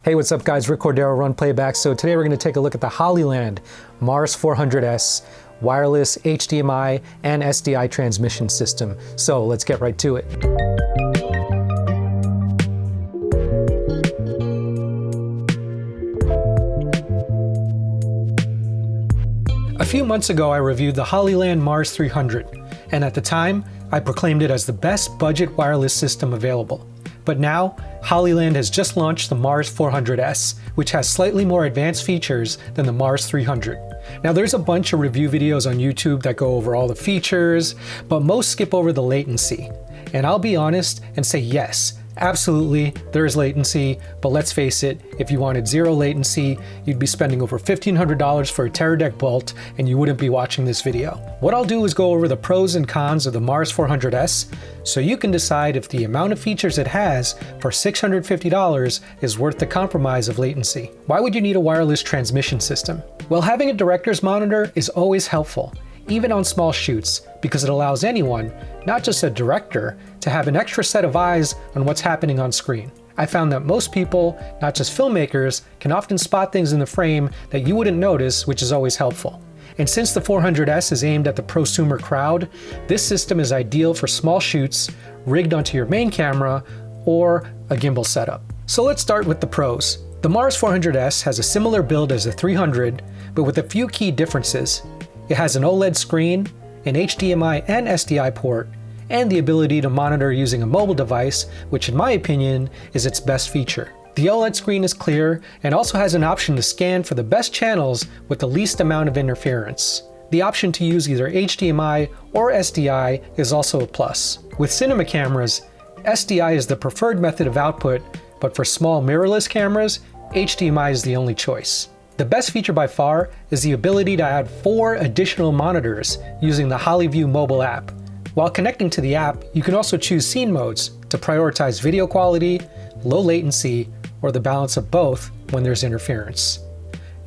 Hey, what's up guys? Rick Cordero, RunPlayBack. So today we're going to take a look at the Hollyland Mars 400S wireless HDMI and SDI transmission system. So let's get right to it. A few months ago, I reviewed the Hollyland Mars 300, and at the time, I proclaimed it as the best budget wireless system available. But now, Hollyland has just launched the Mars 400S, which has slightly more advanced features than the Mars 300. Now there's a bunch of review videos on YouTube that go over all the features, but most skip over the latency. And I'll be honest and say yes, absolutely, there is latency, but let's face it, if you wanted zero latency, you'd be spending over $1,500 for a Teradek bolt and you wouldn't be watching this video. What I'll do is go over the pros and cons of the Mars 400S so you can decide if the amount of features it has for $650 is worth the compromise of latency. Why would you need a wireless transmission system? Well, having a director's monitor is always helpful, even on small shoots, because it allows anyone, not just a director, to have an extra set of eyes on what's happening on screen. I found that most people, not just filmmakers, can often spot things in the frame that you wouldn't notice, which is always helpful. And since the 400S is aimed at the prosumer crowd, this system is ideal for small shoots rigged onto your main camera or a gimbal setup. So let's start with the pros. The Mars 400S has a similar build as the 300, but with a few key differences. It has an OLED screen, an HDMI and SDI port, and the ability to monitor using a mobile device, which in my opinion is its best feature. The OLED screen is clear and also has an option to scan for the best channels with the least amount of interference. The option to use either HDMI or SDI is also a plus. With cinema cameras, SDI is the preferred method of output, but for small mirrorless cameras, HDMI is the only choice. The best feature by far is the ability to add 4 additional monitors using the HollyView mobile app. While connecting to the app, you can also choose scene modes to prioritize video quality, low latency, or the balance of both when there's interference.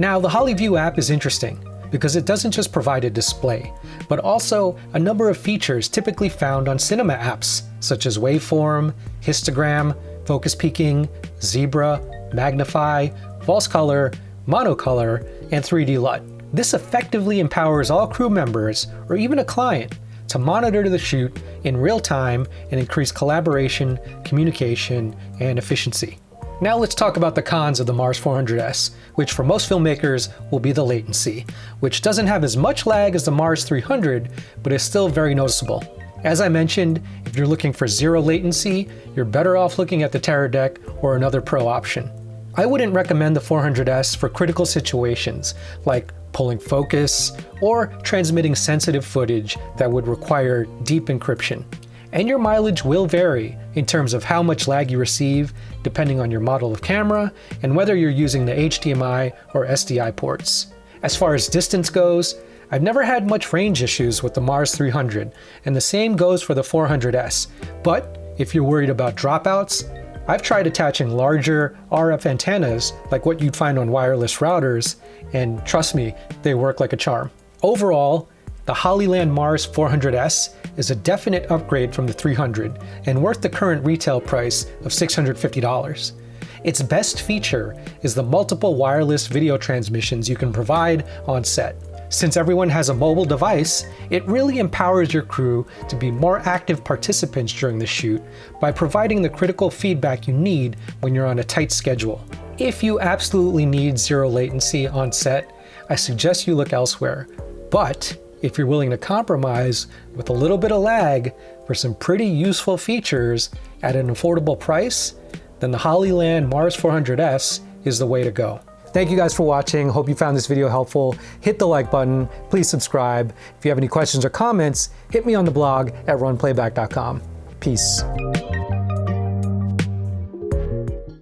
Now, the HollyView app is interesting because it doesn't just provide a display, but also a number of features typically found on cinema apps, such as waveform, histogram, focus peaking, zebra, magnify, false color, monocolor, and 3D LUT. This effectively empowers all crew members, or even a client, to monitor the shoot in real time and increase collaboration, communication, and efficiency. Now let's talk about the cons of the Mars 400S, which for most filmmakers will be the latency, which doesn't have as much lag as the Mars 300, but is still very noticeable. As I mentioned, if you're looking for zero latency, you're better off looking at the Teradek or another pro option. I wouldn't recommend the 400S for critical situations like pulling focus or transmitting sensitive footage that would require deep encryption. And your mileage will vary in terms of how much lag you receive depending on your model of camera and whether you're using the HDMI or SDI ports. As far as distance goes, I've never had much range issues with the Mars 300, and the same goes for the 400S. But if you're worried about dropouts, I've tried attaching larger RF antennas like what you'd find on wireless routers, and trust me, they work like a charm. Overall, the Hollyland Mars 400S is a definite upgrade from the 300 and worth the current retail price of $650. Its best feature is the multiple wireless video transmissions you can provide on set. Since everyone has a mobile device, it really empowers your crew to be more active participants during the shoot by providing the critical feedback you need when you're on a tight schedule. If you absolutely need zero latency on set, I suggest you look elsewhere. But if you're willing to compromise with a little bit of lag for some pretty useful features at an affordable price, then the Hollyland Mars 400S is the way to go. Thank you guys for watching. Hope you found this video helpful. Hit the like button. Please subscribe. If you have any questions or comments, hit me on the blog at runplayback.com. Peace.